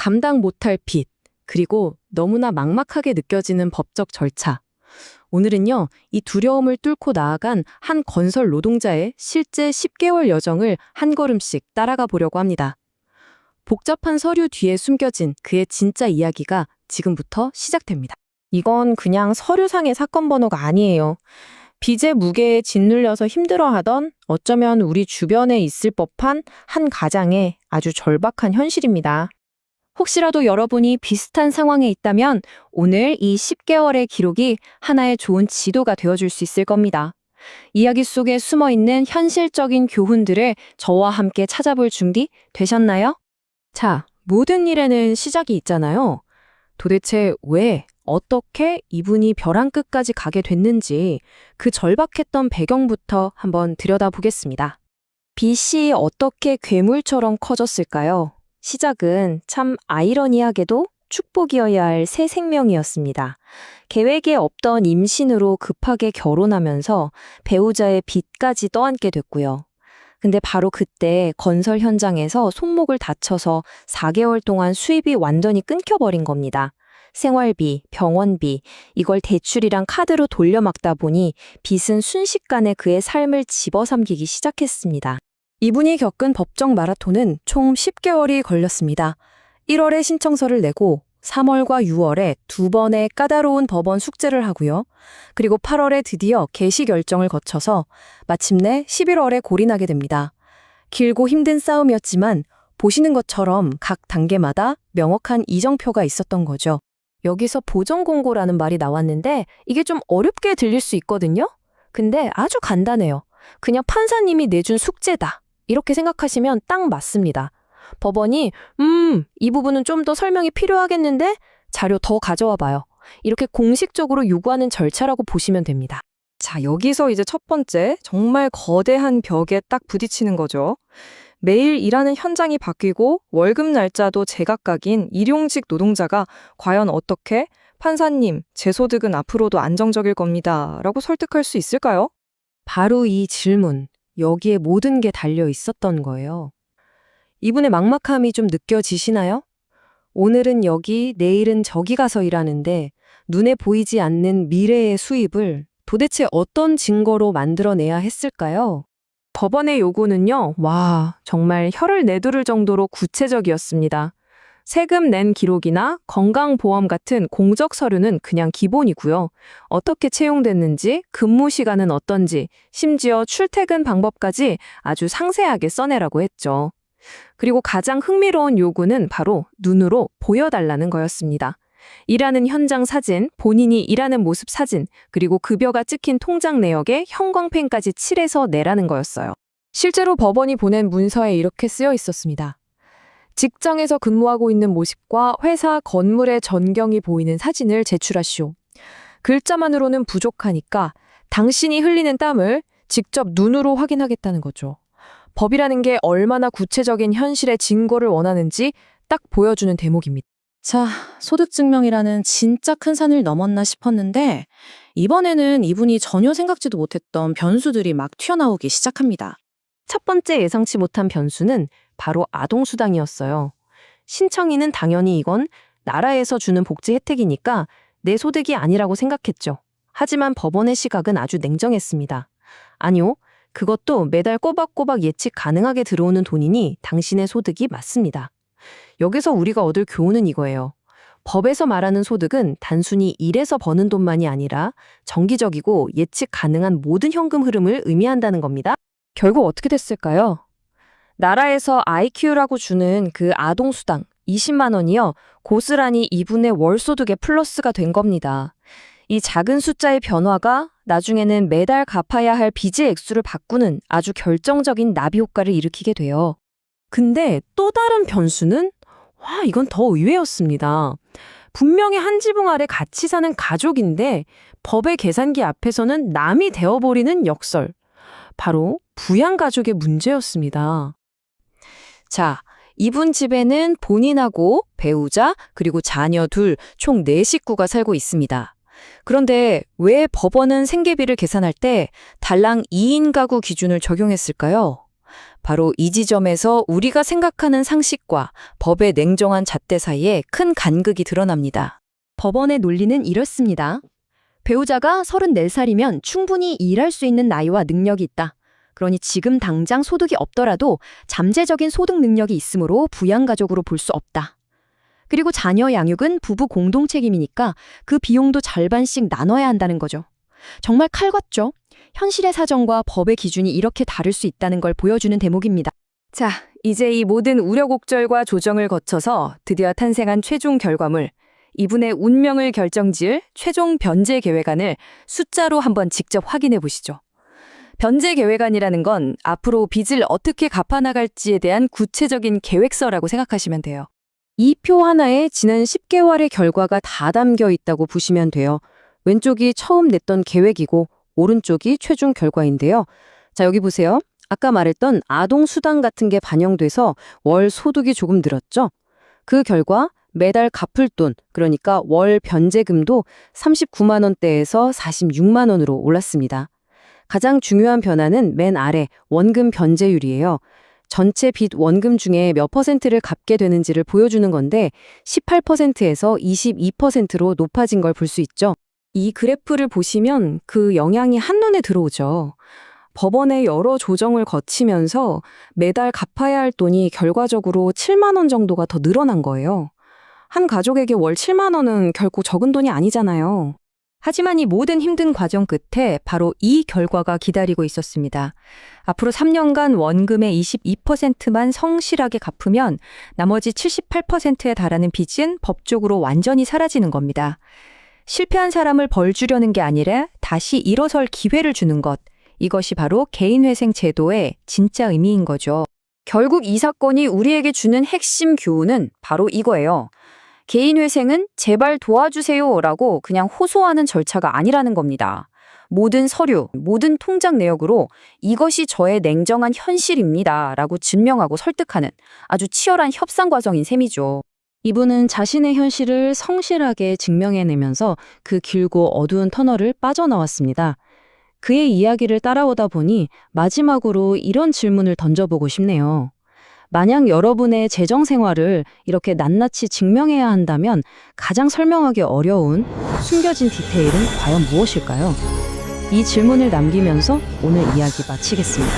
감당 못할 빚, 그리고 너무나 막막하게 느껴지는 법적 절차. 오늘은요, 이 두려움을 뚫고 나아간 한 건설 노동자의 실제 10개월 여정을 한 걸음씩 따라가 보려고 합니다. 복잡한 서류 뒤에 숨겨진 그의 진짜 이야기가 지금부터 시작됩니다. 이건 그냥 서류상의 사건 번호가 아니에요. 빚의 무게에 짓눌려서 힘들어하던 어쩌면 우리 주변에 있을 법한 한 가장의 아주 절박한 현실입니다. 혹시라도 여러분이 비슷한 상황에 있다면 오늘 이 10개월의 기록이 하나의 좋은 지도가 되어줄 수 있을 겁니다. 이야기 속에 숨어있는 현실적인 교훈들을 저와 함께 찾아볼 준비 되셨나요? 자, 모든 일에는 시작이 있잖아요. 도대체 왜, 어떻게 이분이 벼랑 끝까지 가게 됐는지 그 절박했던 배경부터 한번 들여다보겠습니다. 빚이 어떻게 괴물처럼 커졌을까요? 시작은 참 아이러니하게도 축복이어야 할 새 생명이었습니다. 계획에 없던 임신으로 급하게 결혼하면서 배우자의 빚까지 떠안게 됐고요. 근데 바로 그때 건설 현장에서 손목을 다쳐서 4개월 동안 수입이 완전히 끊겨버린 겁니다. 생활비, 병원비, 이걸 대출이랑 카드로 돌려막다 보니 빚은 순식간에 그의 삶을 집어삼키기 시작했습니다. 이분이 겪은 법정 마라톤은 총 10개월이 걸렸습니다. 1월에 신청서를 내고 3월과 6월에 2번의 까다로운 법원 숙제를 하고요. 그리고 8월에 드디어 개시 결정을 거쳐서 마침내 11월에 골인하게 됩니다. 길고 힘든 싸움이었지만 보시는 것처럼 각 단계마다 명확한 이정표가 있었던 거죠. 여기서 보정공고라는 말이 나왔는데 이게 좀 어렵게 들릴 수 있거든요. 근데 아주 간단해요. 그냥 판사님이 내준 숙제다. 이렇게 생각하시면 딱 맞습니다. 법원이 이 부분은 좀 더 설명이 필요하겠는데 자료 더 가져와 봐요. 이렇게 공식적으로 요구하는 절차라고 보시면 됩니다. 자, 여기서 이제 첫 번째, 정말 거대한 벽에 딱 부딪히는 거죠. 매일 일하는 현장이 바뀌고 월급 날짜도 제각각인 일용직 노동자가 과연 어떻게 판사님, 제 소득은 앞으로도 안정적일 겁니다. 라고 설득할 수 있을까요? 바로 이 질문, 여기에 모든 게 달려 있었던 거예요. 이분의 막막함이 좀 느껴지시나요? 오늘은 여기, 내일은 저기 가서 일하는데 눈에 보이지 않는 미래의 수입을 도대체 어떤 증거로 만들어내야 했을까요? 법원의 요구는요, 정말 혀를 내두를 정도로 구체적이었습니다. 세금 낸 기록이나 건강보험 같은 공적 서류는 그냥 기본이고요. 어떻게 채용됐는지, 근무 시간은 어떤지, 심지어 출퇴근 방법까지 아주 상세하게 써내라고 했죠. 그리고 가장 흥미로운 요구는 바로 눈으로 보여달라는 거였습니다. 일하는 현장 사진, 본인이 일하는 모습 사진, 그리고 급여가 찍힌 통장 내역에 형광펜까지 칠해서 내라는 거였어요. 실제로 법원이 보낸 문서에 이렇게 쓰여 있었습니다. 직장에서 근무하고 있는 모습과 회사 건물의 전경이 보이는 사진을 제출하시오. 글자만으로는 부족하니까 당신이 흘리는 땀을 직접 눈으로 확인하겠다는 거죠. 법이라는 게 얼마나 구체적인 현실의 증거를 원하는지 딱 보여주는 대목입니다. 자, 소득증명이라는 진짜 큰 산을 넘었나 싶었는데 이번에는 이분이 전혀 생각지도 못했던 변수들이 막 튀어나오기 시작합니다. 첫 번째 예상치 못한 변수는 바로 아동수당이었어요. 신청인은 당연히 이건 나라에서 주는 복지 혜택이니까 내 소득이 아니라고 생각했죠. 하지만 법원의 시각은 아주 냉정했습니다. 아니요, 그것도 매달 꼬박꼬박 예측 가능하게 들어오는 돈이니 당신의 소득이 맞습니다. 여기서 우리가 얻을 교훈은 이거예요. 법에서 말하는 소득은 단순히 일해서 버는 돈만이 아니라 정기적이고 예측 가능한 모든 현금 흐름을 의미한다는 겁니다. 결국 어떻게 됐을까요? 나라에서 IQ라고 주는 그 아동수당 20만 원이요. 고스란히 이분의 월소득에 플러스가 된 겁니다. 이 작은 숫자의 변화가 나중에는 매달 갚아야 할 빚의 액수를 바꾸는 아주 결정적인 나비 효과를 일으키게 돼요. 근데 또 다른 변수는 이건 더 의외였습니다. 분명히 한 지붕 아래 같이 사는 가족인데 법의 계산기 앞에서는 남이 되어버리는 역설. 바로 부양가족의 문제였습니다. 자, 이분 집에는 본인하고 배우자 그리고 자녀 둘 총 4식구가 살고 있습니다. 그런데 왜 법원은 생계비를 계산할 때 달랑 2인 가구 기준을 적용했을까요? 바로 이 지점에서 우리가 생각하는 상식과 법의 냉정한 잣대 사이에 큰 간극이 드러납니다. 법원의 논리는 이렇습니다. 배우자가 34살이면 충분히 일할 수 있는 나이와 능력이 있다. 그러니 지금 당장 소득이 없더라도 잠재적인 소득 능력이 있으므로 부양가족으로 볼 수 없다. 그리고 자녀 양육은 부부 공동 책임이니까 그 비용도 절반씩 나눠야 한다는 거죠. 정말 칼 같죠? 현실의 사정과 법의 기준이 이렇게 다를 수 있다는 걸 보여주는 대목입니다. 자, 이제 이 모든 우여곡절과 조정을 거쳐서 드디어 탄생한 최종 결과물, 이분의 운명을 결정지을 최종 변제 계획안을 숫자로 한번 직접 확인해 보시죠. 변제 계획안이라는 건 앞으로 빚을 어떻게 갚아나갈지에 대한 구체적인 계획서라고 생각하시면 돼요. 이 표 하나에 지난 10개월의 결과가 다 담겨 있다고 보시면 돼요. 왼쪽이 처음 냈던 계획이고 오른쪽이 최종 결과인데요. 자, 여기 보세요. 아까 말했던 아동 수당 같은 게 반영돼서 월 소득이 조금 늘었죠? 그 결과 매달 갚을 돈, 그러니까 월 변제금도 39만 원대에서 46만 원으로 올랐습니다. 가장 중요한 변화는 맨 아래 원금 변제율이에요. 전체 빚 원금 중에 몇 퍼센트를 갚게 되는지를 보여주는 건데 18%에서 22%로 높아진 걸 볼 수 있죠. 이 그래프를 보시면 그 영향이 한눈에 들어오죠. 법원의 여러 조정을 거치면서 매달 갚아야 할 돈이 결과적으로 7만 원 정도가 더 늘어난 거예요. 한 가족에게 월 7만 원은 결코 적은 돈이 아니잖아요. 하지만 이 모든 힘든 과정 끝에 바로 이 결과가 기다리고 있었습니다. 앞으로 3년간 원금의 22%만 성실하게 갚으면 나머지 78%에 달하는 빚은 법적으로 완전히 사라지는 겁니다. 실패한 사람을 벌 주려는 게 아니라 다시 일어설 기회를 주는 것. 이것이 바로 개인회생 제도의 진짜 의미인 거죠. 결국 이 사건이 우리에게 주는 핵심 교훈은 바로 이거예요. 개인회생은 제발 도와주세요라고 그냥 호소하는 절차가 아니라는 겁니다. 모든 서류, 모든 통장 내역으로 이것이 저의 냉정한 현실입니다라고 증명하고 설득하는 아주 치열한 협상 과정인 셈이죠. 이분은 자신의 현실을 성실하게 증명해내면서 그 길고 어두운 터널을 빠져나왔습니다. 그의 이야기를 따라오다 보니 마지막으로 이런 질문을 던져보고 싶네요. 만약 여러분의 재정 생활을 이렇게 낱낱이 증명해야 한다면 가장 설명하기 어려운 숨겨진 디테일은 과연 무엇일까요? 이 질문을 남기면서 오늘 이야기 마치겠습니다.